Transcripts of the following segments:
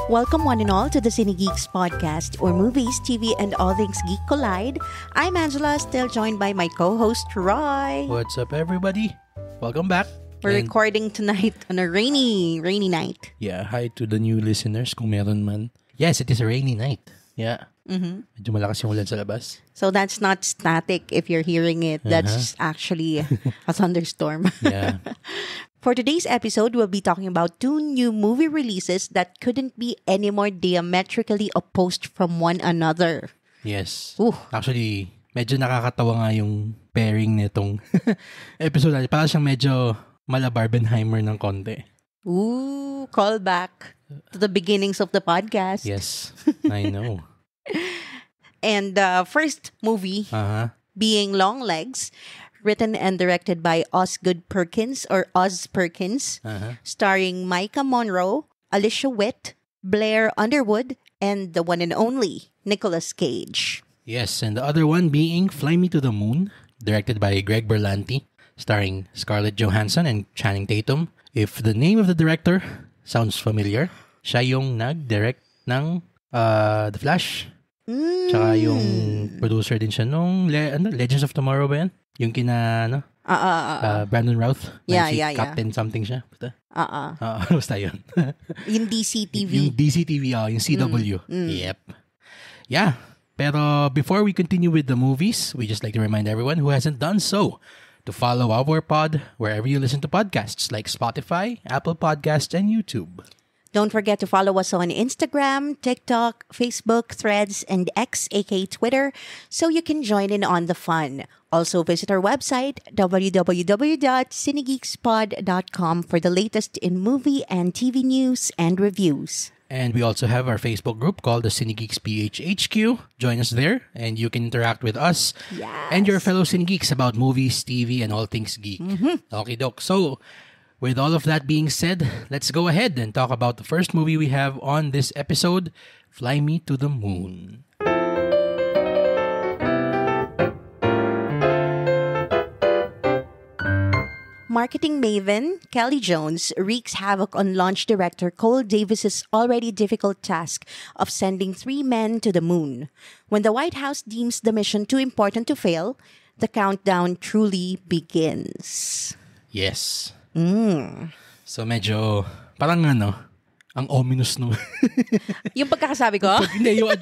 Welcome one and all to the Cine Geeks podcast, where movies, TV, and all things geek collide. I'm Angela, still joined by my co-host Roy. What's up, everybody? Welcome back. We're recording tonight on a rainy night. Yeah, hi to the new listeners kung meron man. Yes, it is a rainy night. Yeah. Medyo malakas yung ulan sa labas. So that's not static if you're hearing it. That's actually a thunderstorm. Yeah. For today's episode, we'll be talking about two new movie releases that couldn't be any more diametrically opposed from one another. Yes. Ooh. Actually, medyo nakakatawa nga yung pairing nitong episode natin. Parang siyang medyo mala Barbenheimer ng konti. Ooh, callback to the beginnings of the podcast. Yes, I know. And the first movie being Longlegs, written and directed by Osgood Perkins or Oz Perkins, starring Micah Monroe, Alicia Witt, Blair Underwood, and the one and only Nicolas Cage. Yes, and the other one being Fly Me to the Moon, directed by Greg Berlanti, starring Scarlett Johansson and Channing Tatum. If the name of the director sounds familiar, siya yung nag-direct ng The Flash. Tsaka yung producer din siya nung Legends of Tomorrow ba yan? Yung kina, Brandon Routh. Yeah. Captain something siya. Basta? Basta yun. Yung DCTV. Yung DCTV, yung CW. Yep. Yeah. Pero before we continue with the movies, we just like to remind everyone who hasn't done so to follow our pod wherever you listen to podcasts like Spotify, Apple Podcasts, and YouTube. Don't forget to follow us on Instagram, TikTok, Facebook, Threads, and X, aka Twitter, so you can join in on the fun. Also, visit our website, www.cinegeekspod.com, for the latest in movie and TV news and reviews. And we also have our Facebook group called the Cine Geeks PH HQ. Join us there, and you can interact with us and your fellow Cine Geeks about movies, TV, and all things geek. Okay, doc. So, with all of that being said, let's go ahead and talk about the first movie we have on this episode, Fly Me to the Moon. Marketing maven Kelly Jones wreaks havoc on launch director Cole Davis's already difficult task of sending 3 men to the moon. When the White House deems the mission too important to fail, the countdown truly begins. Yes. So medyo, parang ang ominous no. Yung pagkakasabi ko? Hindi yung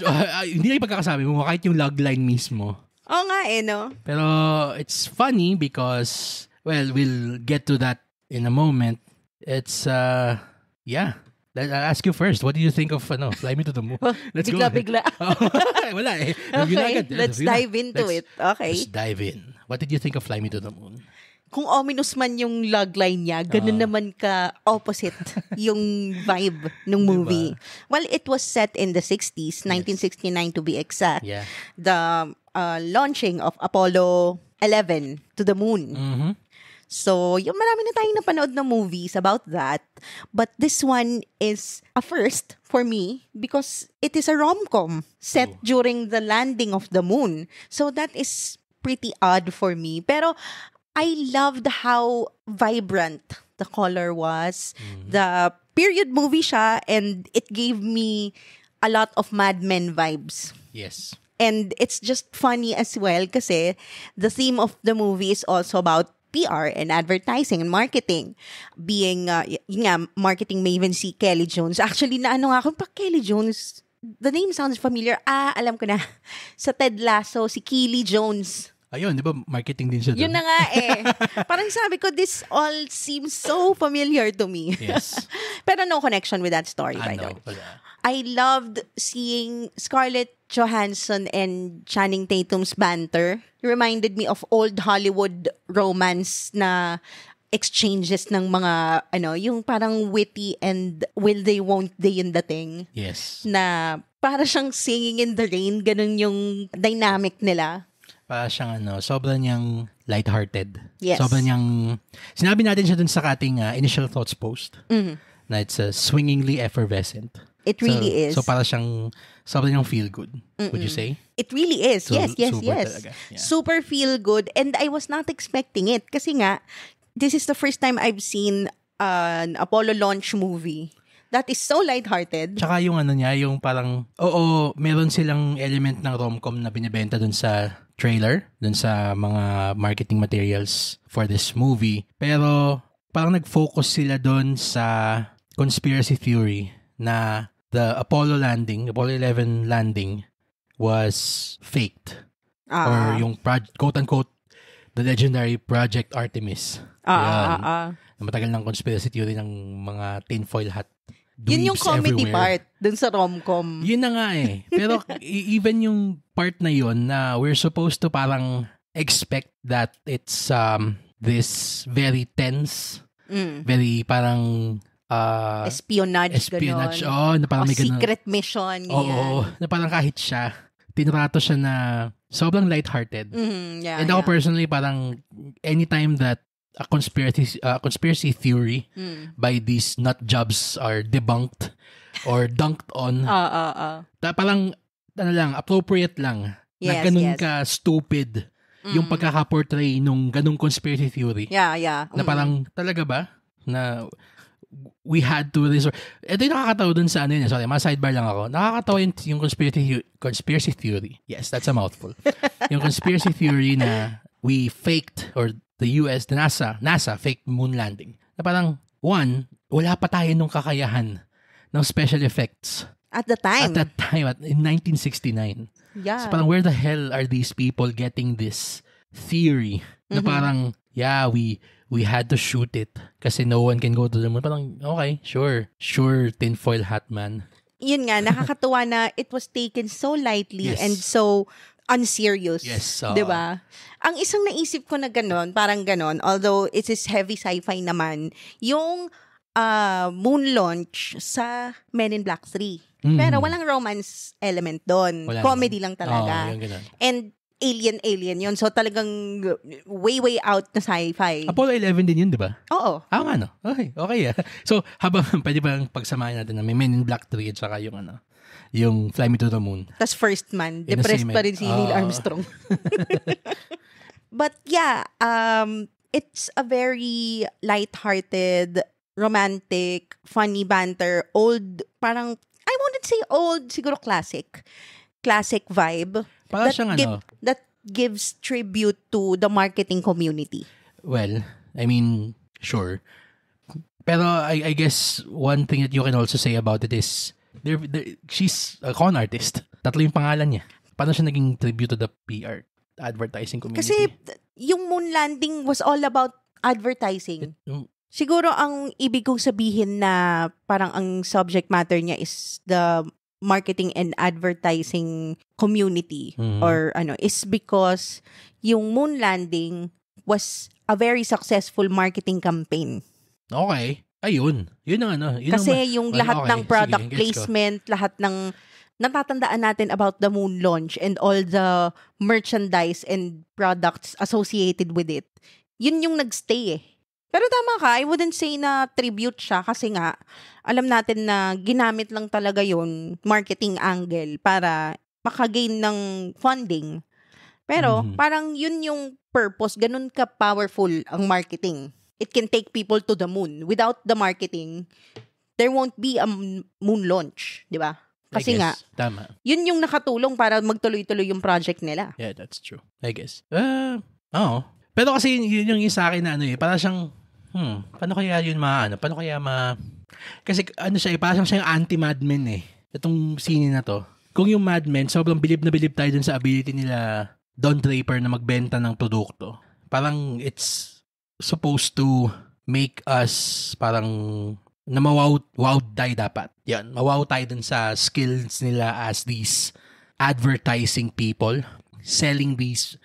pagkakasabi mo, kahit yung logline mismo. Oo nga no? Pero it's funny because, well, we'll get to that in a moment. It's, yeah. I'll ask you first. What do you think of Fly Me to the Moon? Let's go. Bigla. Wala eh. Okay, let's dive into it. Okay. Let's dive in. What did you think of Fly Me to the Moon? Kung ominous man yung logline niya, ganun naman ka-opposite yung vibe ng movie. Diba? Well, it was set in the 60s, 1969 to be exact. Yeah. The launching of Apollo 11 to the moon. So, yung marami na tayong napanood na movies about that. But this one is a first for me because it is a rom-com set during the landing of the moon. So, that is pretty odd for me. Pero, I loved how vibrant the color was. The period movie siya, and it gave me a lot of Mad Men vibes. Yes. And it's just funny as well kasi the theme of the movie is also about PR and advertising and marketing. Being, marketing maven si Kelly Jones. Actually, ako, Kelly Jones, the name sounds familiar. Alam ko na. Sa Ted Lasso, si Keely Jones. Ayun, di ba marketing din siya doon? Yun na nga Parang sabi ko, this all seems so familiar to me. Yes. Pero no connection with that story, by the way. I loved seeing Scarlett Johansson and Channing Tatum's banter. It reminded me of old Hollywood romance na exchanges ng mga, yung parang witty and will they, won't they in the thing. Yes. Na para siyang Singing in the Rain, ganun yung dynamic nila. Para siyang sobrang niyang lighthearted. Yes. Sobrang niyang, sinabi natin siya dun sa ating initial thoughts post, na it's swingingly effervescent. It really is. So para siyang, sobrang niyang feel good, would you say? It really is. So, yes. Yeah. Super feel good. And I was not expecting it. Kasi nga, this is the first time I've seen an Apollo launch movie that is so lighthearted. Tsaka yung ano niya, yung parang, meron silang element ng rom-com na binibenta dun sa trailer, dun sa mga marketing materials for this movie. Pero parang nag-focus sila dun sa conspiracy theory na the Apollo 11 landing was faked. Or yung quote-unquote, the legendary Project Artemis. Na matagal ng conspiracy theory ng mga tinfoil hat. Yun yung comedy part dun sa rom-com. Yun na nga eh. Pero even yung part na yun na we're supposed to parang expect that it's this very tense, very parang espionage ganon. Na parang may secret mission. Na parang kahit siya, tinrato siya na sobrang lighthearted. And ako personally, parang anytime that a conspiracy theory by these nut jobs are debunked or dunked on, parang appropriate lang na ganun ka stupid yung pagkaka-portray nung ganung conspiracy theory. Na parang talaga ba na we had to resort. Ito yung nakakatawa dun sa ano yun. Sorry, sidebar lang ako. Nakakatawa yung conspiracy theory. Yes, that's a mouthful. Yung conspiracy theory na we faked, or the US, the NASA faked moon landing. Na parang, one, wala pa tayo nung kakayahan ng special effects. At that time, in 1969. Yeah. So parang, where the hell are these people getting this theory? Na parang, we had to shoot it kasi no one can go to the moon. Parang, okay, sure, tinfoil hat man. Yun nga, nakakatuwa na it was taken so lightly and so unserious. Yes. Diba? Ang isang naisip ko na ganon, parang ganon, although it is heavy sci-fi naman, yung moon launch sa Men in Black 3. Pero walang romance element doon. Comedy lang talaga. And alien yun. So talagang way out na sci-fi. Apollo 11 din yun, di ba? Oo. Nga no. Okay. So, habang pwede bang pagsamahin natin na may Men in Black 3 at saka yung Fly Me to the Moon. Tas First Man. Depressed pa rin si Neil Armstrong. But yeah, it's a very light-hearted, romantic, funny banter, old, parang, I wouldn't say old, siguro classic vibe. That gives tribute to the marketing community. Well, I mean, sure. Pero I guess one thing that you can also say about it is she's a con artist. Tatlo yung pangalan niya. Paano siya naging tribute to the PR advertising community? Kasi yung moon landing was all about advertising. Siguro ang ibig kong sabihin na parang ang subject matter niya is the marketing and advertising community or is because yung moon landing was a very successful marketing campaign. Okay. Ayun. Yun ang Kasi yung lahat ng product placement, lahat ng natatandaan natin about the moon launch and all the merchandise and products associated with it. Yun yung nagstay eh. Pero tama ka, I wouldn't say na tribute siya kasi nga, alam natin na ginamit lang talaga yun, marketing angle, para makagain ng funding. Pero parang yun yung purpose, ganun ka-powerful ang marketing. It can take people to the moon. Without the marketing, there won't be a moon launch, di ba? Kasi nga, tama. Yun yung nakatulong para magtuloy-tuloy yung project nila. Yeah, that's true. I guess. Pero kasi yun yung isa akin na para siyang, paano kaya yun paano kaya kasi siya parang siya yung anti-Mad Men itong scene na to. Kung yung Mad Men, sobrang bilib na bilib tayo dun sa ability nila Don Draper na magbenta ng produkto. Parang it's supposed to make us parang na wow tayo dapat. Yan, mawaw tayo dun sa skills nila as these advertising people selling these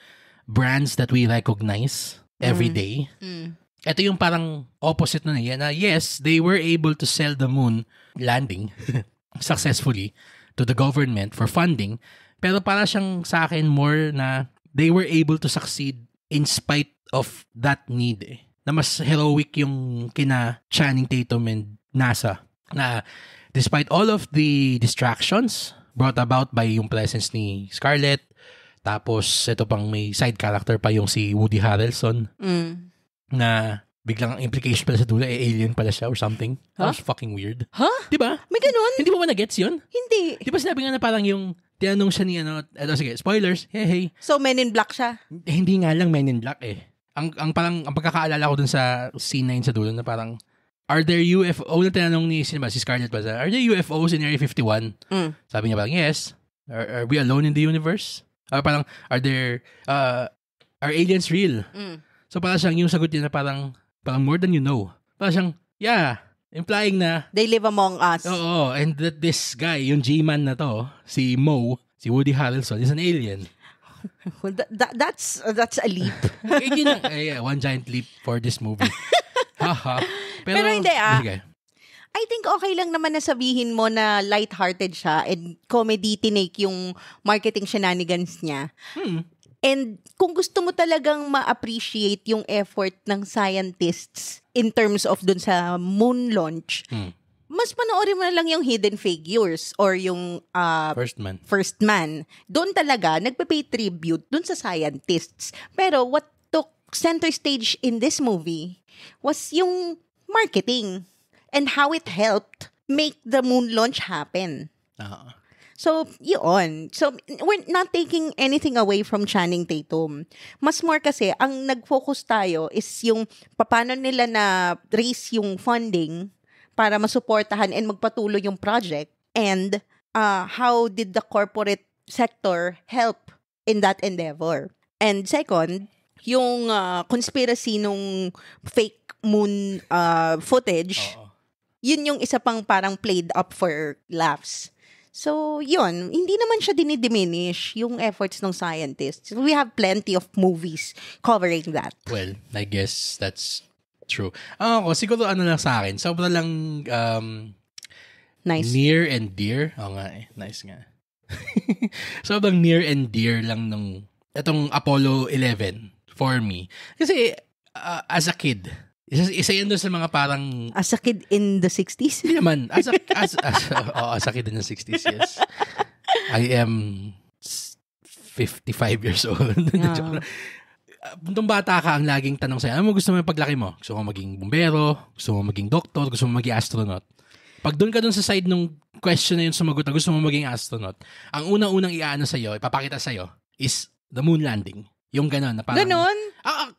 brands that we recognize every day. Ito yung parang opposite na yes, they were able to sell the moon landing successfully to the government for funding, pero para siyang sa akin more na they were able to succeed in spite of that need na mas heroic yung kina Channing Tatum and NASA na despite all of the distractions brought about by yung presence ni Scarlett, tapos ito pang may side character pa yung si Woody Harrelson na biglang ang implication pala sa dulo, alien pala siya or something. That was fucking weird. Diba? May ganun? Hindi mo ba na-gets yun? Hindi. Di ba sinabi nga na parang yung tinanong siya ni sige, spoilers, hey. So, Men in Black siya? Hindi nga lang Men in Black eh. Ang pagkakaalala ko dun sa scene na yun sa dulo na parang, are there UFO? Na tinanong ni si Scarlett ba, are there UFOs in Area 51? Sabi niya parang, yes. Are we alone in the universe? Or parang, are aliens real? So parang siyang yung sagot niya na parang more than you know. Parang siyang, yeah, implying na they live among us. Oo, and that this guy, yung G-man na to, si Mo, si Woody Harrelson, is an alien. That's a leap. One giant leap for this movie. Haha. Pero hindi I think okay lang naman na sabihin mo na lighthearted siya and comedy tinake yung marketing shenanigans niya. And kung gusto mo talagang ma-appreciate yung effort ng scientists in terms of dun sa moon launch, mas panoorin mo na lang yung Hidden Figures or yung First Man. Doon talaga, nagpe-pay tribute dun sa scientists. Pero what took center stage in this movie was yung marketing and how it helped make the moon launch happen. So, yun. So, we're not taking anything away from Channing Tatum. Mas more kasi, ang nag-focus tayo is yung paano nila na raise yung funding para masuportahan and magpatuloy yung project and how did the corporate sector help in that endeavor. And second, yung conspiracy nung fake moon footage, yun yung isa pang parang played up for laughs. So, yun. Hindi naman siya dinidiminish yung efforts ng scientists. We have plenty of movies covering that. Well, I guess that's true. Ako, siguro lang sa akin. Sobrang lang nice. Near and dear. Oo nga eh. Nice nga. Sobrang near and dear lang nung itong Apollo 11 for me. Kasi, as a kid, isa yan doon sa mga parang... As a kid in the 60s? Hindi naman. As a kid in the 60s, yes. I am 55 years old. Nung bata ka, ang laging tanong sa'yo, ano mo gusto mo yung paglaki mo? Gusto mo maging bumbero? Gusto mo maging doktor? Gusto mo maging astronaut? Pag doon ka doon sa side nung question na yun sumagot na gusto mo maging astronaut, ang unang-unang iaano sa'yo, ipapakita sa'yo, is the moon landing. Yung gano'n. Na parang, ganon?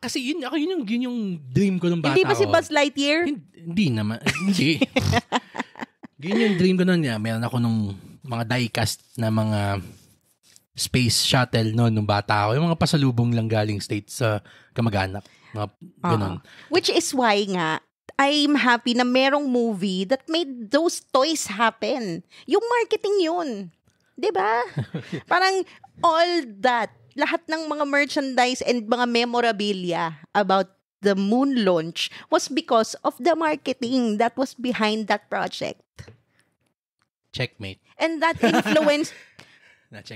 Kasi yun yung dream ko nung bata ko. Hindi ba si Buzz Lightyear? Hindi naman. Hindi. Yun yung dream ko nun. Meron ako nung mga die-cast na mga space shuttle noon nung bata ako. Yung mga pasalubong lang galing states sa kamag-anak. Mga ganon. Which is why nga, I'm happy na merong movie that made those toys happen. Yung marketing yun. Diba? Parang all that. Lahat ng mga merchandise and mga memorabilia about the moon launch was because of the marketing that was behind that project. Checkmate. And that influenced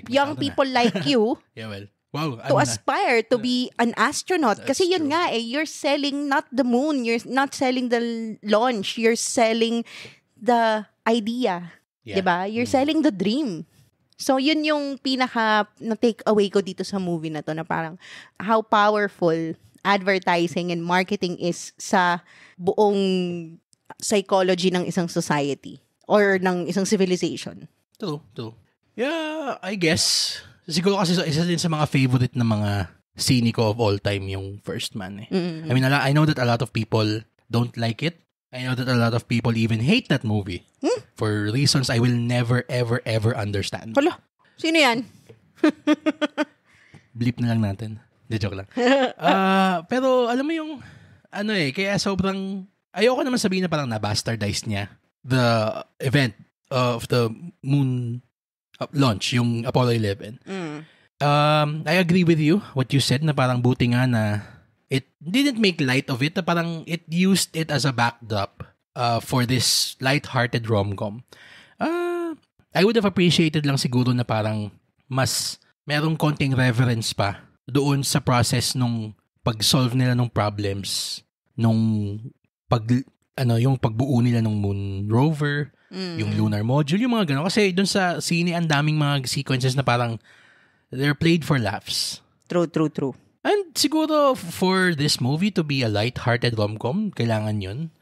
young people like you to aspire to be an astronaut. That's Kasi yun true. nga you're selling not the moon, you're not selling the launch, you're selling the idea. Yeah. Diba? You're selling the dream. So, yun yung pinaka na-take away ko dito sa movie na to na parang how powerful advertising and marketing is sa buong psychology ng isang society or ng isang civilization. True. Yeah, I guess. Siguro kasi isa din sa mga favorite na mga sine ko of all time yung First Man. I mean, I know that a lot of people don't like it. I know that a lot of people even hate that movie for reasons I will never, ever, ever understand. Hala, sino yan? Bleep na lang natin. De joke lang. Pero alam mo yung, kaya sobrang, ayoko naman sabihin na parang na-bastardize niya the event of the moon launch, yung Apollo 11. I agree with you, what you said, na parang buti nga na it didn't make light of it. Parang it used it as a backdrop for this light-hearted rom-com. I would have appreciated lang siguro na parang mas merong konting reverence pa doon sa process nung pag-solve nila ng problems, nung yung pagbuo nila ng moon rover, yung lunar module, yung mga gano'n. Kasi doon sa scene, ang daming mga sequences na parang they're played for laughs. True. And siguro for this movie to be a light-hearted rom-com, kailangan yun.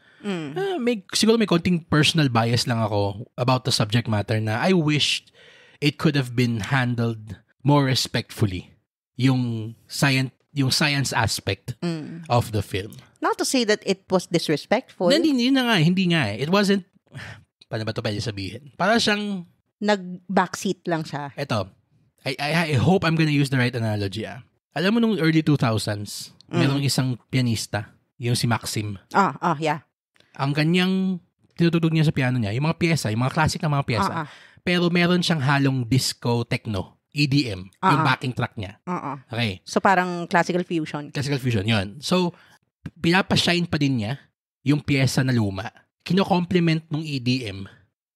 Siguro may konting personal bias lang ako about the subject matter na I wished it could have been handled more respectfully. Yung science aspect of the film. Not to say that it was disrespectful. Hindi nga. It wasn't, paano ba ito pwede sabihin? Para siyang, nag-backseat lang siya. Eto, I hope I'm gonna use the right analogy. Alam mo nung early 2000s, merong isang pianista, yung si Maxim. Yeah. Ang kanyang tinutugtog niya sa piano niya, yung mga pyesa, yung mga classic na mga pyesa. Pero meron siyang halong disco techno, EDM, yung backing track niya. Okay. So parang classical fusion. Classical fusion, yun. So, pinapashine pa din niya yung pyesa na luma. Kino-complement ng EDM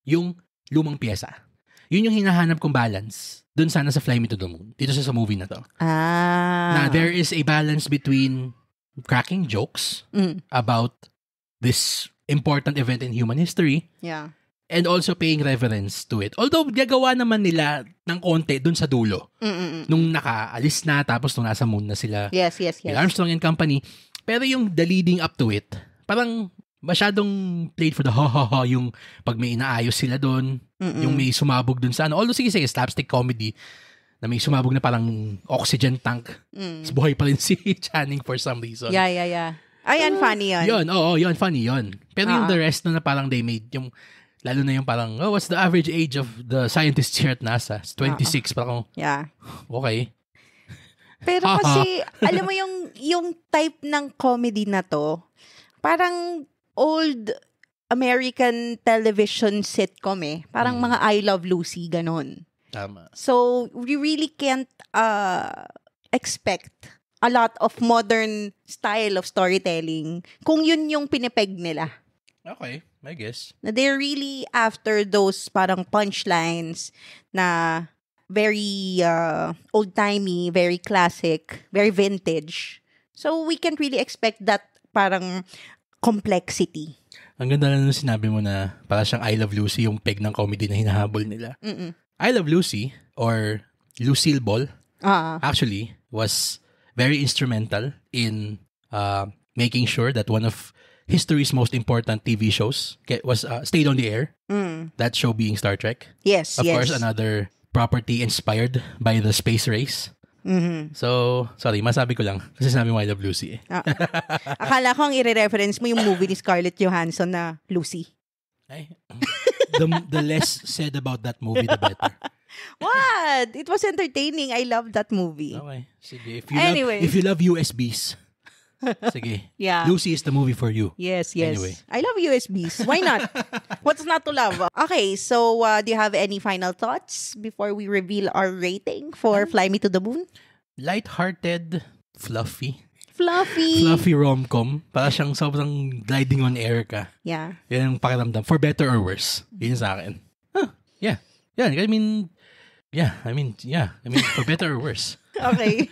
yung lumang pyesa. Yun yung hinahanap kong balance dun sana sa Fly Me to the Moon. Dito sa movie na to. Na there is a balance between cracking jokes about this important event in human history. Yeah. And also paying reverence to it. Although, gagawa naman nila ng konti dun sa dulo. Nung nakaalis na, tapos nung nasa moon na sila. Yes. Armstrong and Company. Pero yung the leading up to it, parang masyadong played for the ha-ha-ha, yung pag may inaayos sila dun, yung may sumabog dun sa ano. Although, sige, slapstick comedy, na may sumabog na parang oxygen tank. Buhay pa rin si Channing for some reason. Yeah. Ayan, funny yun. Yun, funny yun. Pero yung the rest na parang they made, yung, lalo na yung parang, what's the average age of the scientists here at NASA? It's 26. Parang, yeah. Okay. Pero kasi, alam mo yung type ng comedy na to, parang old American television sitcom Parang mga I Love Lucy, ganon. Tama. So, we really can't expect a lot of modern style of storytelling kung yun yung pinipeg nila. Okay, I guess. Na they're really after those parang punchlines na very old-timey, very classic, very vintage. So, we can't really expect that parang complexity. Ang ganda lang nung sinabi mo na para siyang I Love Lucy yung peg ng comedy na hinahabol nila. I Love Lucy or Lucille Ball actually was very instrumental in making sure that one of history's most important TV shows was stayed on the air. That show being Star Trek. Yes, Of course, another property inspired by the space race. So, sorry, masabi ko lang. Kasi sinabi mo I Love Lucy Akala ko ang i-reference mo yung movie ni Scarlett Johansson na Lucy. Ay, the less said about that movie, the better. What? It was entertaining. I loved that movie. Okay. Sige. If Anyways. you love USBs, sige. Yeah. Lucy is the movie for you. Yes. Anyway. I love USBs. Why not? What's not to love? Okay, so do you have any final thoughts before we reveal our rating for Fly Me to the Moon? Light-hearted, fluffy rom-com. Para siyang sobrang gliding on air ka. Yeah. Yan ang pakiramdam. For better or worse. Yun sa akin. Yeah. Yeah. I mean, for better or worse. Okay.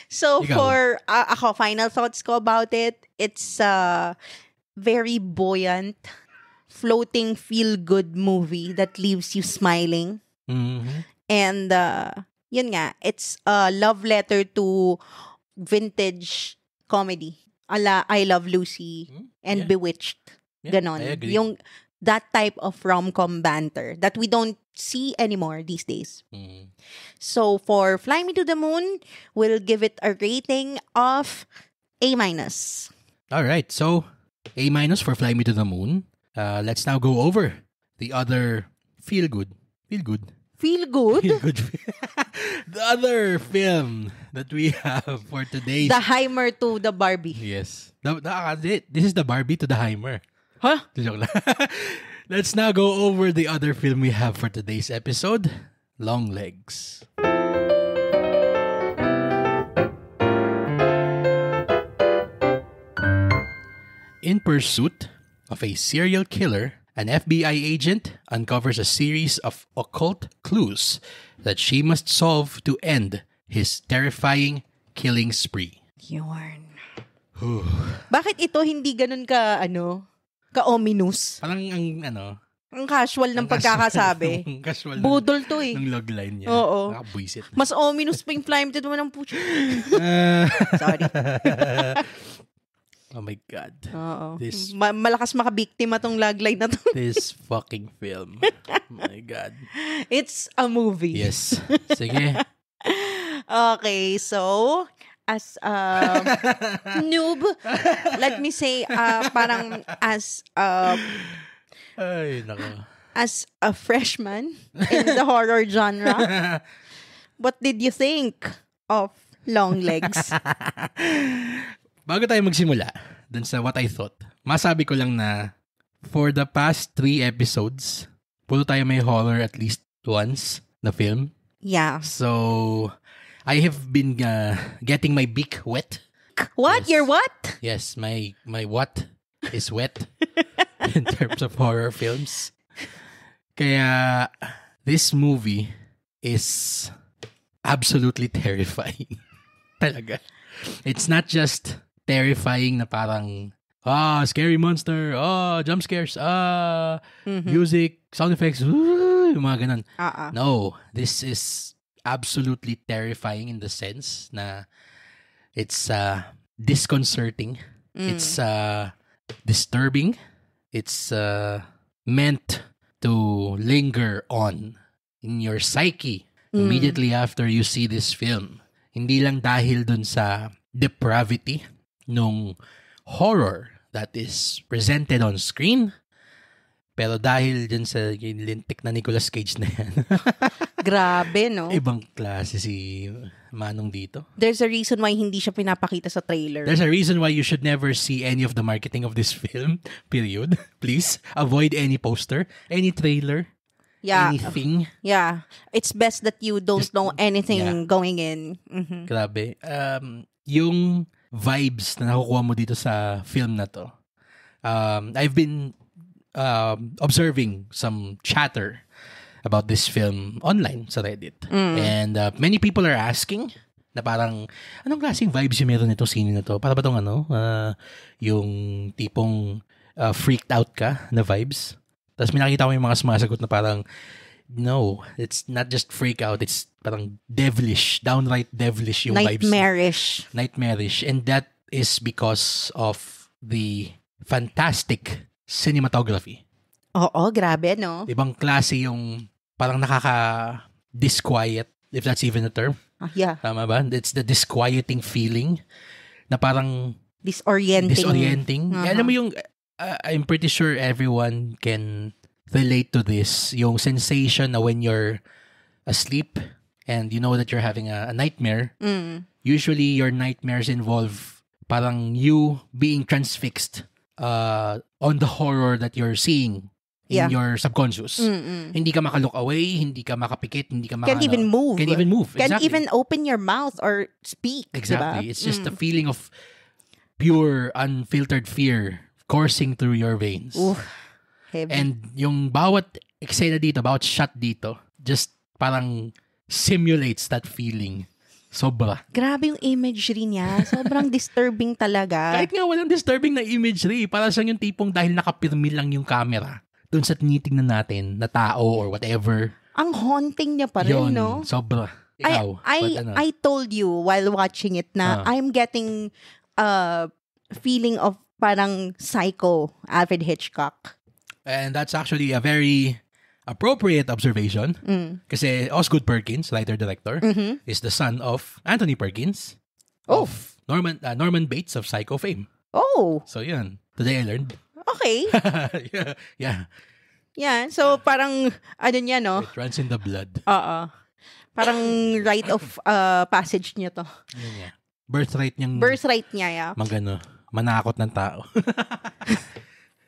So Ikaw. for ako, final thoughts ko about it, it's a very buoyant, floating, feel-good movie that leaves you smiling. And yun nga, it's a love letter to vintage comedy. Ala I Love Lucy and Bewitched. Yeah, Ganon. I agree. Yung that type of rom-com banter that we don't see anymore these days. So for Fly Me to the Moon, we'll give it a rating of A-. All right. So, A- for Fly Me to the Moon. Let's now go over the other feel good. Feel good? The other film that we have for today's... The Heimer to the Barbie. Yes. This is the Barbie to the Heimer. Huh? Joke lang. Let's now go over the other film we have for today's episode, Long Legs. In pursuit of a serial killer, an FBI agent uncovers a series of occult clues that she must solve to end his terrifying killing spree. Yarn. Bakit ito hindi ganun ka ominous? Parang ang Ang casual ng pagkakasabi. Ang casual Budol to eh. ng logline niya. Oo. Nakabwisit. Mas ominous pa yung Fly Me to the Moon ng pucho. Sorry. Oh my God. Oo. This- Malakas makabiktima tong logline na to. This fucking film. My God. It's a movie. Yes. Sige. Okay, so as a noob, let me say parang Ay, nako. as a freshman in the horror genre, what did you think of Longlegs? Bago tayo magsimula dun sa what I thought, masabi ko lang na for the past 3 episodes, puro tayo may horror at least once na film. Yeah. So, I have been getting my beak wet. What? Yes. Your what? Yes, my what is wet in terms of horror films. Kaya, this movie is absolutely terrifying. Talaga. It's not just terrifying na parang, scary monster, jump scares, music, sound effects, yung mga ganun. No, this is absolutely terrifying in the sense na it's disconcerting. It's disturbing. It's meant to linger on in your psyche immediately after you see this film. Hindi lang dahil dun sa depravity nung horror that is presented on screen, pero dahil dun sa lintik na Nicolas Cage na yan. Grabe, no? Ibang klase si Manong dito. There's a reason why hindi siya pinapakita sa trailer. There's a reason why you should never see any of the marketing of this film, period. Please, avoid any poster, any trailer, anything. Yeah. It's best that you don't know anything going in. Mm-hmm. Grabe. Yung vibes na nakukuha mo dito sa film na to, I've been observing some chatter about this film online sa Reddit. And many people are asking na parang, anong klaseng vibes yung meron nitong scene na to? Para ba itong yung tipong freaked out ka na vibes? Tapos may nakita ko yung mga sumasagot na parang, no, it's not just freak out, it's parang devilish, downright devilish yung Nightmarish. vibes. Nightmarish. And that is because of the fantastic cinematography. Oo, grabe, no? Ibang klase yung parang nakaka-disquiet, if that's even a term. Yeah. Tama ba? It's the disquieting feeling na parang disorienting. Alam mo yung, I'm pretty sure everyone can relate to this. Yung sensation na when you're asleep and you know that you're having a nightmare, usually your nightmares involve parang you being transfixed on the horror that you're seeing in your subconscious. Hindi ka maka-look away, hindi ka makapikit, hindi ka Can't even move. Can't even move. Can't Exactly. even open your mouth or speak. Exactly. Diba? It's just a feeling of pure, unfiltered fear coursing through your veins. Oof, heavy. And yung bawat eksena dito, bawat shot dito, just parang simulates that feeling. Sobra. Grabe yung imagery niya. Sobrang disturbing talaga. Kahit nga walang disturbing na imagery, para siyang yung tipong dahil nakapirmi lang yung camera dun sa tinitingnan natin na tao or whatever. Ang haunting niya pa rin, Yun, no? sobra. Ikaw, I told you while watching it na I'm getting a feeling of parang Psycho, Alfred Hitchcock. And that's actually a very appropriate observation. Kasi Osgood Perkins, writer-director, is the son of Anthony Perkins of Norman Bates of Psycho fame. Oh. So yun, today I learned. Okay. Yeah. Yeah, so parang, ano niya, no? It runs in the blood. Oo. Parang rite of passage niya to. Yun niya. Birthright niya, yeah. Manakot ng tao.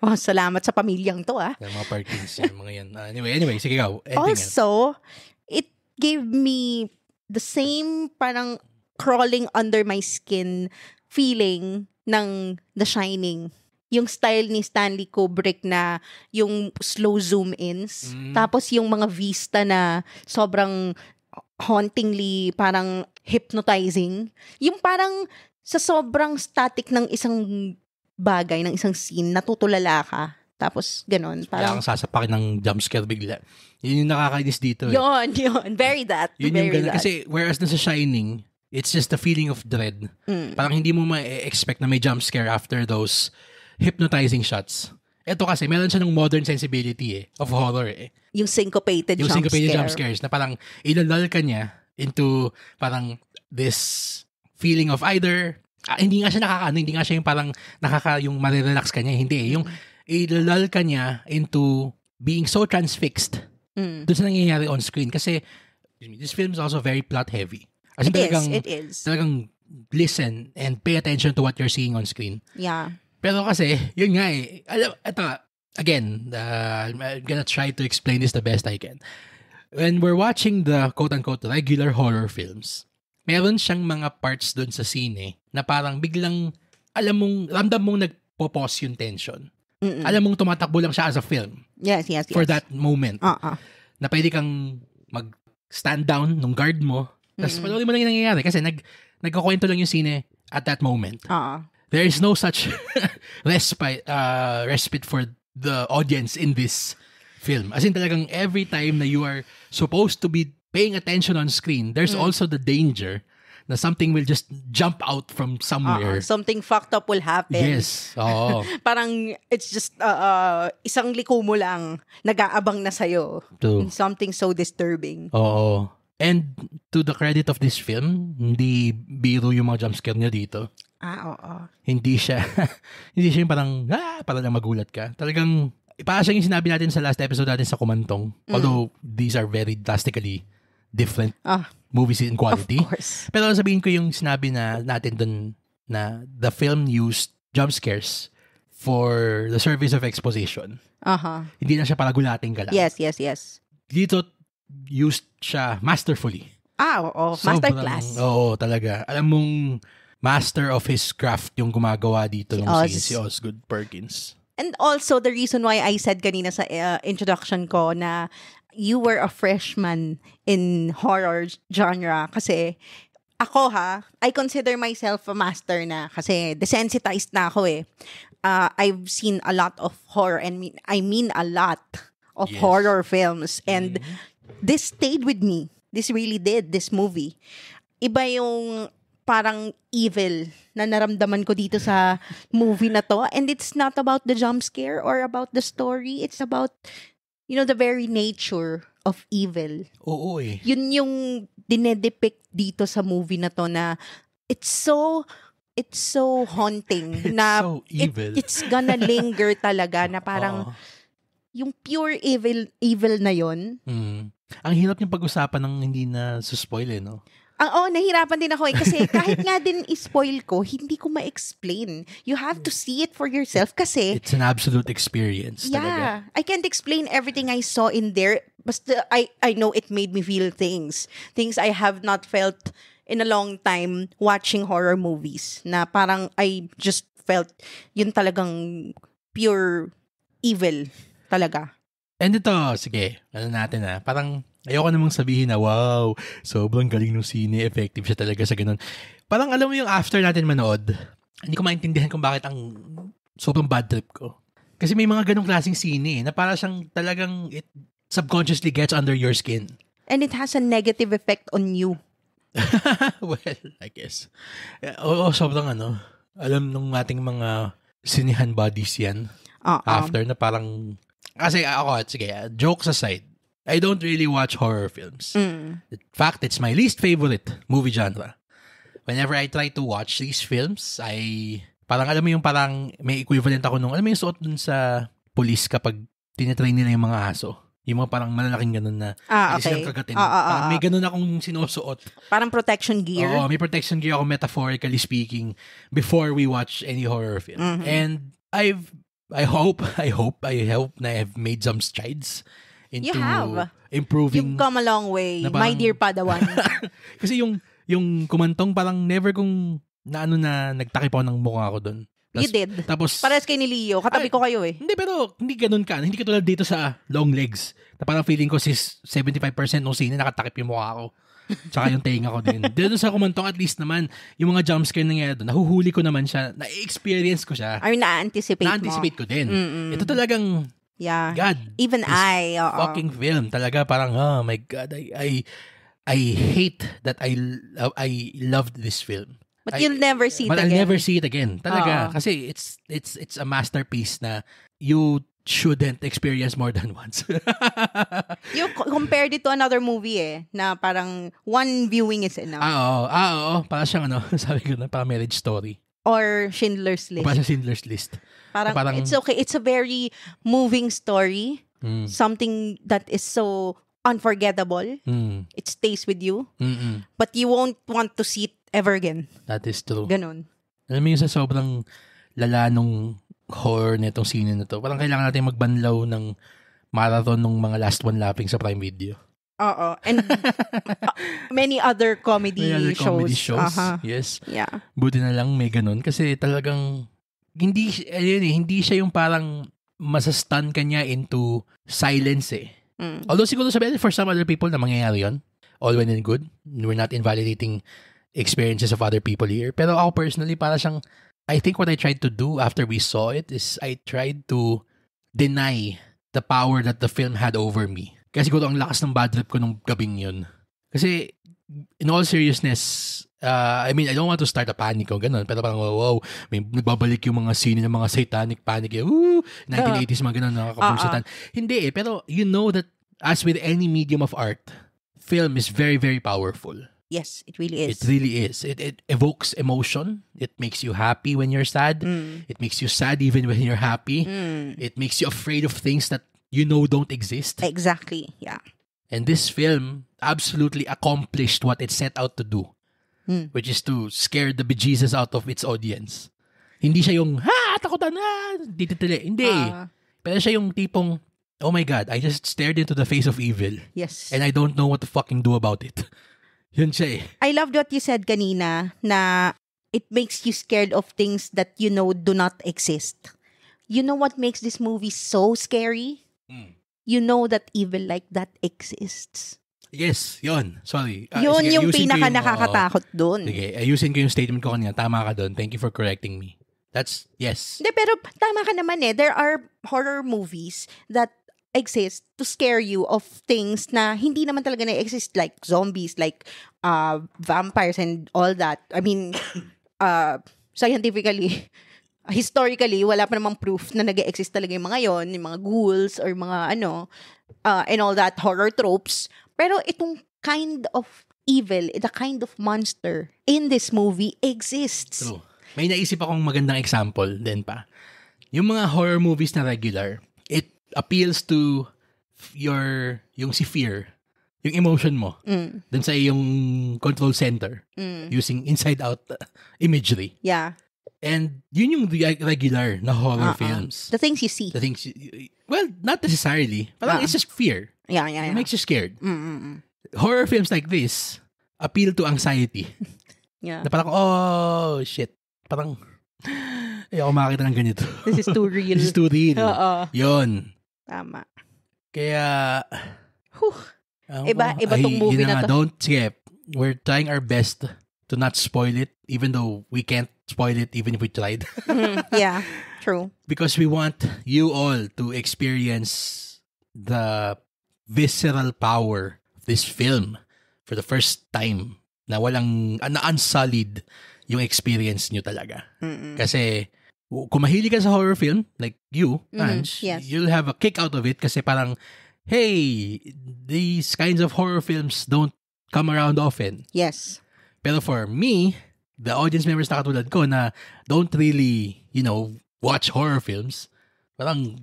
Oh, salamat sa pamilyang to, Yung mga Perkins, yung mga yan. Anyway, sige ikaw. Also, it gave me the same parang crawling under my skin feeling ng The Shining. Yung style ni Stanley Kubrick na yung slow zoom-ins. Tapos yung mga vista na sobrang hauntingly parang hypnotizing. Yung parang sa sobrang static ng isang bagay, ng isang scene, natutulala ka. Tapos, ganun. Kaya kang sasapakin ng jump scare bigla. Yun yung nakakainis dito. Yun. Very that. Yun very yung ganun. that. Kasi whereas na sa Shining, it's just a feeling of dread. Parang hindi mo ma-expect na may jump scare after those hypnotizing shots. Ito kasi, meron siya ng modern sensibility of horror Yung syncopated jump scares na parang ilalal ka niya into parang this feeling of either hindi nga siya hindi nga siya yung parang yung marirelax ka niya. Hindi yung ilalal ka niya into being so transfixed doon sa nangyayari on screen. Kasi this film is also very plot heavy. As in, it is. Talagang listen and pay attention to what you're seeing on screen. Yeah. Pero kasi, yun nga ito, again, I'm gonna try to explain this the best I can. When we're watching the quote-unquote regular horror films, meron siyang mga parts doon sa scene na parang biglang, ramdam mong nagpo-pause yung tension. Alam mong tumatakbo lang siya as a film. Yes. For that moment. Na pwede kang mag-stand down nung guard mo, tapos panoorin mo lang yung nangyayari kasi nagkukwento lang yung scene at that moment. There is no such respite for the audience in this film. As in talagang every time na you are supposed to be paying attention on screen, there's also the danger na something will just jump out from somewhere. Something fucked up will happen. Yes. Oo. Parang it's just isang liko mo lang nag-aabang na sa'yo. Something so disturbing. Oo. And to the credit of this film, hindi biro yung mga jumpscare niya dito. Oo. Hindi siya yung parang para lang magulat ka. Talagang parang siya yung sinabi natin sa last episode natin sa Kumantong. Although these are very drastically different movies in quality. Of course. Pero sabihin ko yung sinabi natin dun na the film used jump scares for the service of exposition. Hindi na siya para gulating ka lang. Yes. Dito used siya masterfully. Oo. Masterclass. Oo, talaga. Alam mong master of his craft yung gumagawa dito si Osgood Perkins. And also, the reason why I said kanina sa introduction ko na you were a freshman in horror genre kasi ako I consider myself a master na kasi desensitized na ako I've seen a lot of horror and I mean a lot of horror films and this stayed with me. This really did, this movie. Iba yung parang evil na naramdaman ko dito sa movie na to. And it's not about the jump scare or about the story. It's about, the very nature of evil. Oo Yun yung dinedepict dito sa movie na to na it's so haunting. It's na so evil. It's gonna linger talaga na parang yung pure evil na yun. Ang hirap niyang pag-usapan ng hindi na suspoil no? Nahirapan din ako kasi kahit nga din i-spoil ko, hindi ko ma-explain. You have to see it for yourself kasi it's an absolute experience talaga. I can't explain everything I saw in there. Basta I know it made me feel things I have not felt in a long time watching horror movies na parang I just felt yun talagang pure evil talaga. And ito, sige, natin parang ayoko namang sabihin na, wow, sobrang galing ng sine, effective siya talaga sa ganun. Parang alam mo yung after natin manood, hindi ko maintindihan kung bakit ang sobrang bad trip ko. Kasi may mga ganung klaseng sine na para siyang talagang it subconsciously gets under your skin. And it has a negative effect on you. Well, I guess. Oo, sobrang alam nung ating mga sinihan bodies yan. After na parang, kasi ako, sige, jokes aside, I don't really watch horror films. In fact, it's my least favorite movie genre. Whenever I try to watch these films, parang alam mo yung parang may equivalent ako nung, alam mo yung suot dun sa police kapag tinitrain nila yung mga aso. Yung mga parang malalaking ganun na silang kagatin. Parang may ganun akong sinusuot. Parang protection gear. Oo, may protection gear ako metaphorically speaking before we watch any horror film. And I hope na I've made some strides into improving. You've come a long way, parang, my dear Padawan. Kasi yung Kumantong parang never kong na nagtakip ako ng mukha ko doon. You did. Tapos, Parehas kay ni Leo. Katabi ko kayo eh. Hindi, pero hindi ganun ka. Hindi katulad dito sa Long Legs. Na parang feeling ko 75% ng scene nakatakip yung mukha ko. Tsaka yung tenga ko din. Dito sa Kumantong, at least naman, yung mga jumpscare na nangyayari doon, nahuhuli ko naman siya, na-experience ko siya. Ay, na-anticipate mo. Na-anticipate ko din. Ito talagang, God. Even fucking film. Talaga parang, oh my God, I hate that I loved this film. But you'll never see it But again. I'll never see it again. Talaga. Kasi it's a masterpiece na you shouldn't experience more than once. You compared it to another movie na parang one viewing is enough. Oo. Parang siyang sabi ko na, parang Marriage Story. Or Schindler's List. Parang sa Schindler's List. Parang it's okay. It's a very moving story. Something that is so unforgettable. It stays with you. But you won't want to see it ever again. That is true. Ganon. Alam mo yung sa sobrang lala nung horror nitong scene na to, parang kailangan natin magbanlaw ng marathon nung mga last one lapping sa Prime Video. Oo. And many other comedy shows. Uh-huh. Yes. Yeah. Buti na lang may ganun. Kasi talagang, hindi siya yung parang masastun ka niya into silence eh. Although siguro sabihin for some other people na mangyayari yun. All well and good. We're not invalidating experiences of other people here. Pero ako personally, para siyang, I think what I tried to do after we saw it is I tried to deny the power that the film had over me. Kasi siguro ang lakas ng bad trip ko nung gabing yun. Kasi, in all seriousness, I mean, I don't want to start a panic o ganun, pero parang, wow, may nagbabalik yung mga scene ng mga satanic panic. 1980s, mga ganun, nakakapulsitan. Hindi pero you know that as with any medium of art, film is very, very powerful. Yes, it really is. It really is. It evokes emotion. It makes you happy when you're sad. It makes you sad even when you're happy. It makes you afraid of things that you know don't exist. Exactly, yeah. And this film absolutely accomplished what it set out to do, which is to scare the bejesus out of its audience. Hindi siya yung, takutan na, dititili. Hindi. Pero siya yung tipong, oh my God, I just stared into the face of evil. Yes. And I don't know what to fucking do about it. Yun siya eh. I loved what you said kanina na it makes you scared of things that you know do not exist. You know what makes this movie so scary? You know that evil like that exists. Yes, yun. Sorry. Yun Sige, yung ayusin ko pinaka nakakatakot dun. Sige, ayusin ko yung statement ko kanina. Tama ka dun. Thank you for correcting me. That's, yes. De, pero tama ka naman eh. There are horror movies that exist to scare you of things na hindi naman talaga na-exist, like zombies, like vampires and all that. I mean, scientifically, historically, wala pa namang proof na nag-exist talaga yung mga yon, yung mga ghouls or mga and all that horror tropes. Pero itong kind of evil, the kind of monster in this movie exists. True. May naisip akong magandang example din pa. Yung mga horror movies na regular, it appeals to yung si fear, yung emotion mo, dun sa yung control center, using inside-out imagery. Yeah. And yun yung regular na horror films. The things you see. Well, not necessarily. Parang it's just fear. Yeah. It makes you scared. Horror films like this appeal to anxiety. Yeah. Na parang, oh, shit. Parang, ayoko makakita ng ganito. This is too real. This is too real. Yun. Tama. Kaya, iba tong movie na to. Sige, we're trying our best to not spoil it, even though we can't spoil it even if we tried. Yeah, true. Because we want you all to experience the visceral power of this film for the first time na unsullied yung experience nyo talaga. Kasi, kung mahilig ka sa horror film, like you, Ange, yes. you'll have a kick out of it kasi parang, hey, these kinds of horror films don't come around often. Yes. Pero for me, the audience members na katulad ko na don't really, watch horror films, parang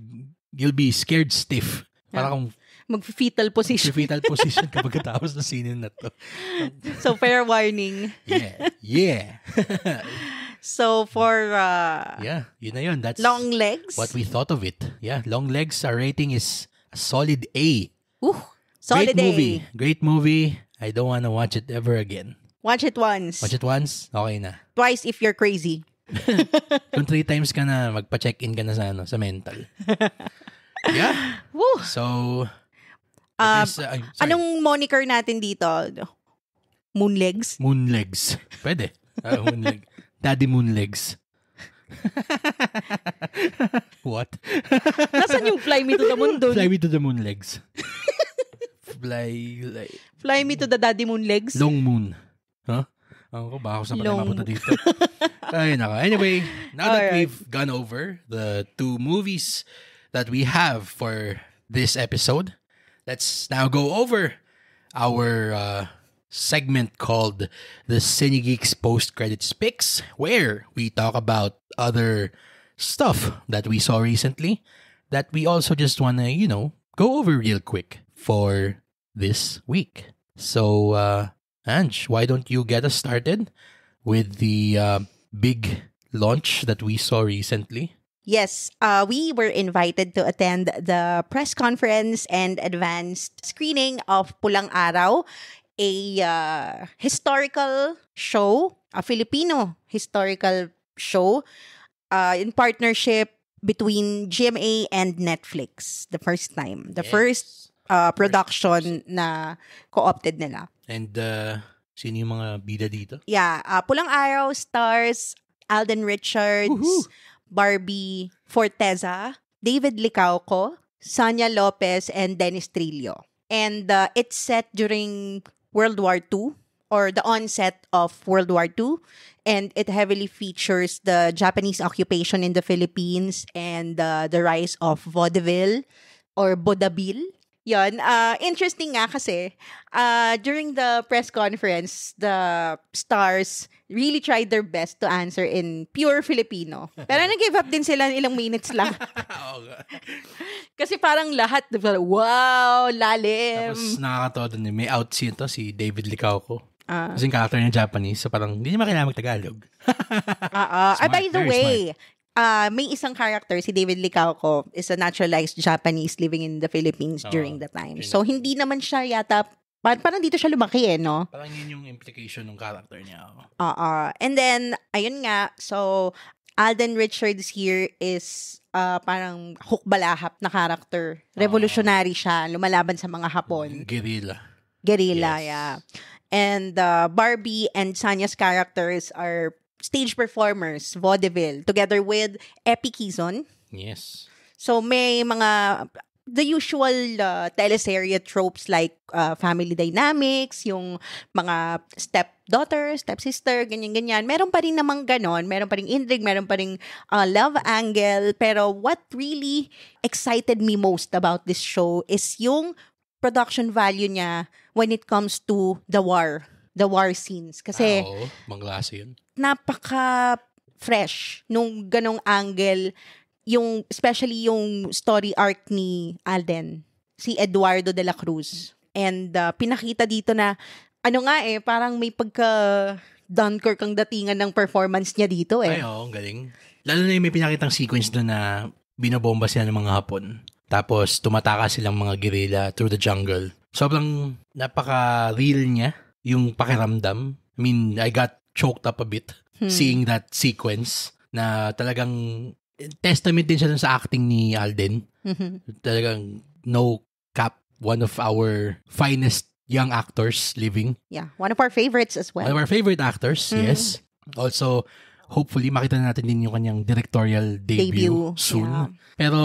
you'll be scared stiff. Parang mag-fetal position. Fetal position kapag katapos na scene na to. So, fair warning. Yeah. So, for yun na yun. That's Long Legs. what we thought of it. Yeah, Long Legs, our rating is a solid A. Solid Great movie. I don't want to watch it ever again. Watch it once. Watch it once, okay na. Twice if you're crazy. Kung 3 times ka na, magpa-check-in ka na sa mental. Yeah. Woo! So, sorry. Anong moniker natin dito? Moonlegs? Moonlegs. Pwede. Moonleg. Daddy Moonlegs. What? Nasaan yung Fly Me to the Moon dun? Fly Me to the Moonlegs. Fly Me to the Daddy Moonlegs? Long Moon. Huh? Ako, baka ako saan pala mapunta dito. Ay, naka. Anyway, now that we've gone over the 2 movies that we have for this episode, let's now go over our segment called the CineGeeks Post-Credits Picks, where we talk about other stuff that we saw recently that we also just want to, go over real quick for this week. So, Ange, why don't you get us started with the big launch that we saw recently? Yes, we were invited to attend the press conference and advanced screening of Pulang Araw, a historical show, a Filipino historical show in partnership between GMA and Netflix. The first time. The first production na co-opted nila. And sino yung mga bida dito? Yeah, Pulang Araw stars Alden Richards, Woohoo! Barbie Forteza, David Licauco, Sanya Lopez, and Dennis Trillo. And it's set during World War II, or the onset of World War II, and it heavily features the Japanese occupation in the Philippines and the rise of vaudeville or vaudeville. Yon, interesting nga kasi during the press conference, the stars really tried their best to answer in pure Filipino. Pero nag-give up din sila ilang minutes lang. Kasi parang lahat, wow, lalim. Tapos nakakatawa doon, may out scene to, si David Licauco. Kasi yung character niya Japanese, so parang hindi niya kailangan mag-Tagalog. By the way, may isang character, si David Licauco, is a naturalized Japanese living in the Philippines during the time. So, hindi naman siya yata, parang dito siya lumaki no? Parang yun yung implication ng character niya. And then, ayun nga, so, Alden Richards here is parang hukbalahap na character. Revolutionary siya, lumalaban sa mga Hapon. Guerrilla, Yes. Yeah. And Barbie and Sanya's characters are stage performers, vaudeville, together with Epi Quizon. Yes. So may mga the usual teleserye tropes like family dynamics, yung mga stepdaughter, stepsister, ganyan-ganyan. Meron pa rin namang ganon. Meron pa rin intrigue, meron pa rin love angle. Pero what really excited me most about this show is yung production value niya when it comes to the war scenes. Kasi manglase yun. Napaka-fresh nung ganong angle, yung especially yung story arc ni Alden, si Eduardo de la Cruz. And pinakita dito na parang may pagka Dunkirk ang datingan ng performance niya dito eh. Ay, ang galing. Lalo na yung may pinakitang sequence doon na binobomba sila ng mga Hapon. Tapos tumataka silang mga guerrilla through the jungle. Sobrang napaka-real niya yung pakiramdam. I mean, I got choked up a bit seeing that sequence na talagang testament din siya dun sa acting ni Alden. Talagang no cap, one of our finest young actors living. Yeah, one of our favorites as well. One of our favorite actors, yes. Also, hopefully, makita na natin din yung kanyang directorial debut soon. Yeah. Pero,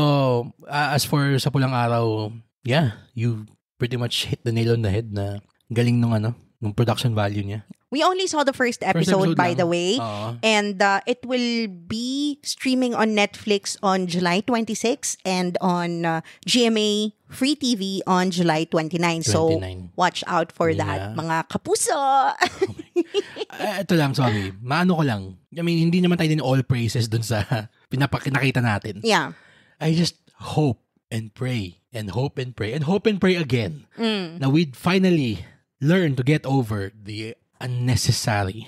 as for sa Pulang Araw, yeah, you pretty much hit the nail on the head na galing nung production value niya. We only saw the first episode by the way. And it will be streaming on Netflix on July 26 and on GMA Free TV on July 29. So, watch out for that, mga kapuso! Ito lang, sorry. Maano ko lang. I mean, hindi naman tayo din all praises dun sa pinapakita natin. Yeah. I just hope and pray and hope and pray and hope and pray again na we'd finally learn to get over the unnecessary,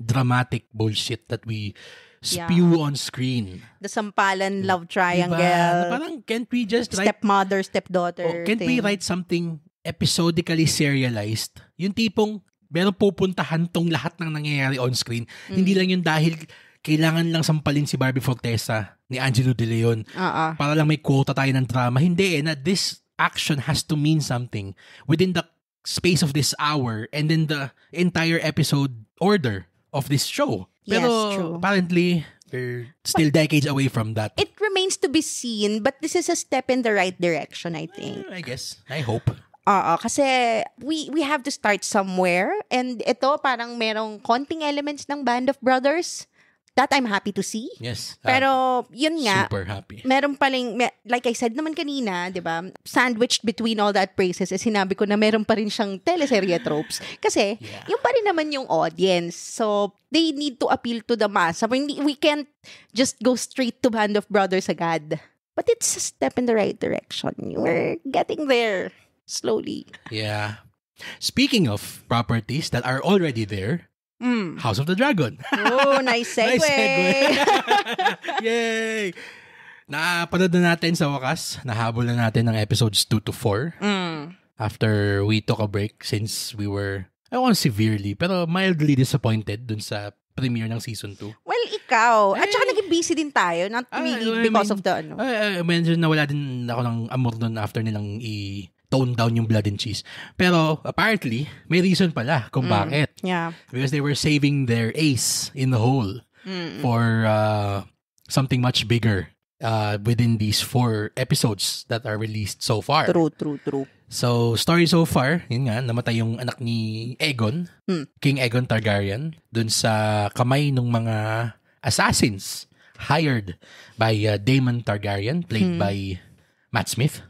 dramatic bullshit that we spew on screen. The sampalan love triangle. Diba? Parang can't we just write... Stepmother, stepdaughter. Can't we write something episodically serialized? Yung tipong, meron pupuntahan tong lahat ng nangyayari on screen. Hindi lang yung dahil kailangan lang sampalin si Barbie Fortesa ni Angelo De Leon para lang may quota tayo ng drama. Hindi na this action has to mean something within the space of this hour and then the entire episode order of this show. Pero yes, true. Apparently, we're still decades away from that. It remains to be seen, but this is a step in the right direction, I think. I guess. I hope. Kasi we have to start somewhere, and ito parang merong konting elements ng Band of Brothers that I'm happy to see. Yes. Pero yun nga, super happy. Meron paling, like I said naman kanina, di ba, sandwiched between all that praises, sinabi ko na meron pa rin siyang teleserye tropes. Kasi, yung pa rin naman yung audience. So, they need to appeal to the mass. We can't just go straight to Band of Brothers agad. But it's a step in the right direction. We're getting there. Slowly. Yeah. Speaking of properties that are already there, House of the Dragon. Oh, nice segue. Nice segue. Yay! Napanood na natin sa wakas. Nahabol na natin ng episodes 2 to 4. After we took a break since we were, I won't severely, pero mildly disappointed dun sa premiere ng season 2. Well, ikaw. At saka naging busy din tayo. Not really because of the ano. Medyo nawala din ako ng amor dun after nilang tone down yung Blood and Cheese. Pero apparently, may reason pala kung bakit. Yeah. Because they were saving their ace in the hole for something much bigger within these 4 episodes that are released so far. True. So, story so far, yun nga, namatay yung anak ni Aegon, King Aegon Targaryen, dun sa kamay ng mga assassins hired by Daemon Targaryen, played by Matt Smith.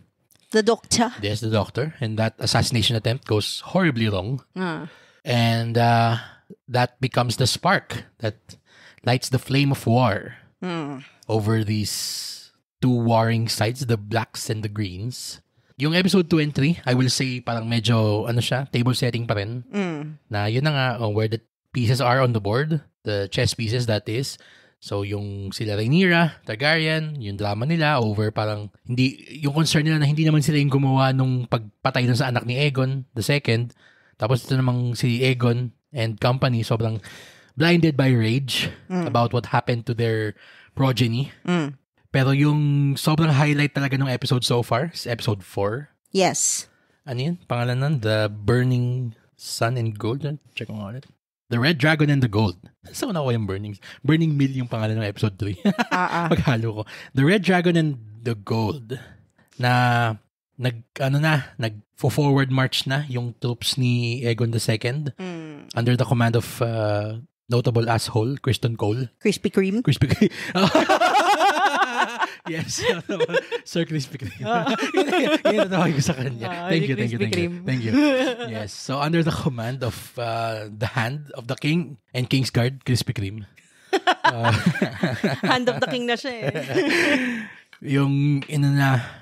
The doctor. Yes, the doctor. And that assassination attempt goes horribly wrong. And that becomes the spark that lights the flame of war over these 2 warring sides, the blacks and the greens. Yung episode 2 and 3, I will say parang medyo, table setting pa rin. Na yun na nga, where the pieces are on the board, the chess pieces that is. So, yung sila Rhaenyra, Targaryen, yung drama nila over parang yung concern nila na hindi naman sila yung gumawa nung pagpatay dun sa anak ni Aegon, the second. Tapos ito namang si Aegon and company, sobrang blinded by rage about what happened to their progeny. Pero yung sobrang highlight talaga ng episode so far is episode 4. Yes. Ano yun? Pangalan nun? The Burning Sun and Gold? Check mo ulit. The Red Dragon and the Gold. Saan ko yung Burning Mill yung pangalan ng episode 3. Paghalo ko. The Red Dragon and the Gold. Na nag-forward march na yung troops ni Aegon II under the command of notable asshole, Kristen Cole. Krispy Kreme. Yes. Sir Krispy Kreme. Yun natawag ko sa kanya. Thank you. Yes. So, under the command of the hand of the king and Kingsguard, Krispy Kreme. Hand of the king na siya Yung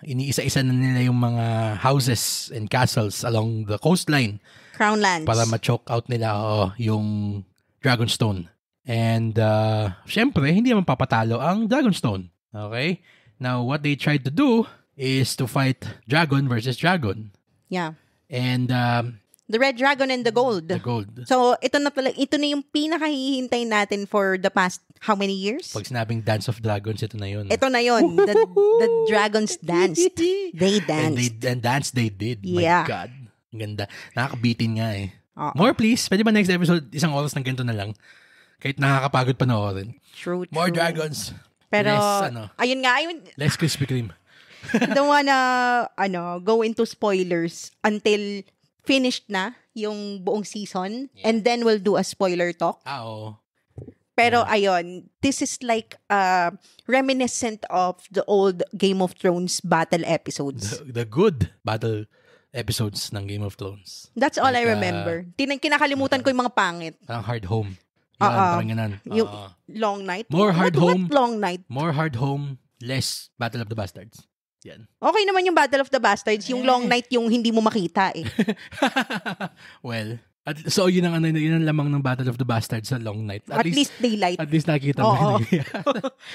iniisa-isa na nila yung mga houses and castles along the coastline. Crown lands. Para ma-choke out nila yung Dragonstone. And, syempre, hindi naman papatalo ang Dragonstone. Okay? Now, what they tried to do is to fight dragon versus dragon. Yeah. And, the Red Dragon and the Gold. The Gold. So, ito na yung pinakahihintay natin for the past how many years? Pag sinabing Dance of Dragons, ito na yun. Ito na yun. The dragons danced. They danced. And dance they did. Yeah. My God. Ang ganda. Nakakabitin nga eh. More please. Pwede ba next episode, 1 oras ng ganito na lang? Kahit nakakapagod panoorin. True. More dragons. Pero, less, ayun nga. Less Krispy Kreme. Don't wanna, go into spoilers until finished na yung buong season. Yeah. And then we'll do a spoiler talk. Oo. Pero ayun, this is like reminiscent of the old Game of Thrones battle episodes. The good battle episodes ng Game of Thrones. That's all I remember. Kinakalimutan ko yung mga pangit. Parang Hard Home. Parang ganan. Yung Long Night. More Hard Home. What Long Night? More Hard Home, less Battle of the Bastards. Yan. Okay naman yung Battle of the Bastards. Yung Long Night yung hindi mo makita eh. Well, so yun ang lamang ng Battle of the Bastards sa Long Night. At least daylight. At least nakita mo.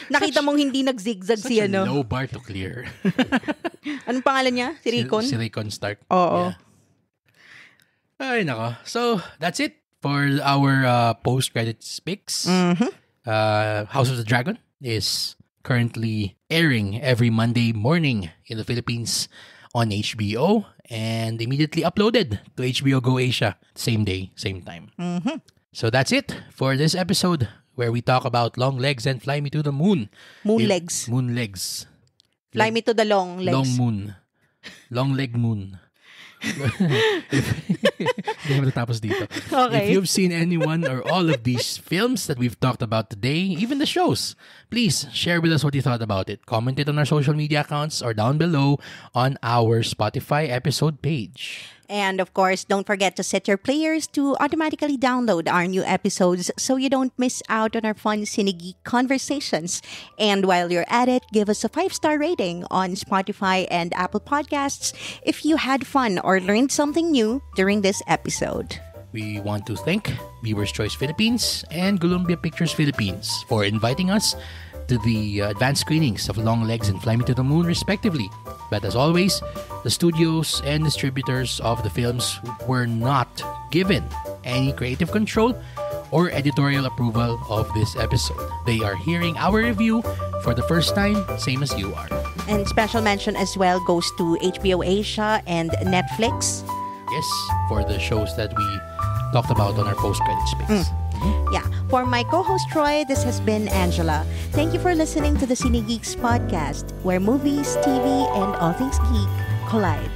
Nakita mong hindi nag-zigzag si Such a low bar to clear. Anong pangalan niya? Si Rickon? Si Rickon Stark. Oo. Yeah. Ay, nako. So, that's it for our post-credits picks. House of the Dragon is currently airing every Monday morning in the Philippines on HBO and immediately uploaded to HBO Go Asia same day, same time. So that's it for this episode where we talk about Long Legs and Fly Me to the Moon. Moon legs. Moon legs. Fly me to the long legs. Long moon. Long leg moon. Hindi mo natapos dito. Okay. If you've seen any one or all of these films that we've talked about today, even the shows, please share with us what you thought about it. Comment it on our social media accounts or down below on our Spotify episode page. And of course, don't forget to set your players to automatically download our new episodes so you don't miss out on our fun Cinegeek conversations. And while you're at it, give us a 5-star rating on Spotify and Apple Podcasts if you had fun or learned something new during this episode. We want to thank Viewers Choice Philippines and Columbia Pictures Philippines for inviting us to the advanced screenings of Long Legs and Fly Me to the Moon, respectively. But as always, the studios and distributors of the films were not given any creative control or editorial approval of this episode. They are hearing our review for the first time, same as you are. And special mention as well goes to HBO Asia and Netflix. Yes, for the shows that we talked about on our post-credit space. Yeah. For my co-host Troy, this has been Angela. Thank you for listening to the Cine Geeks podcast, where movies, TV, and all things geek collide.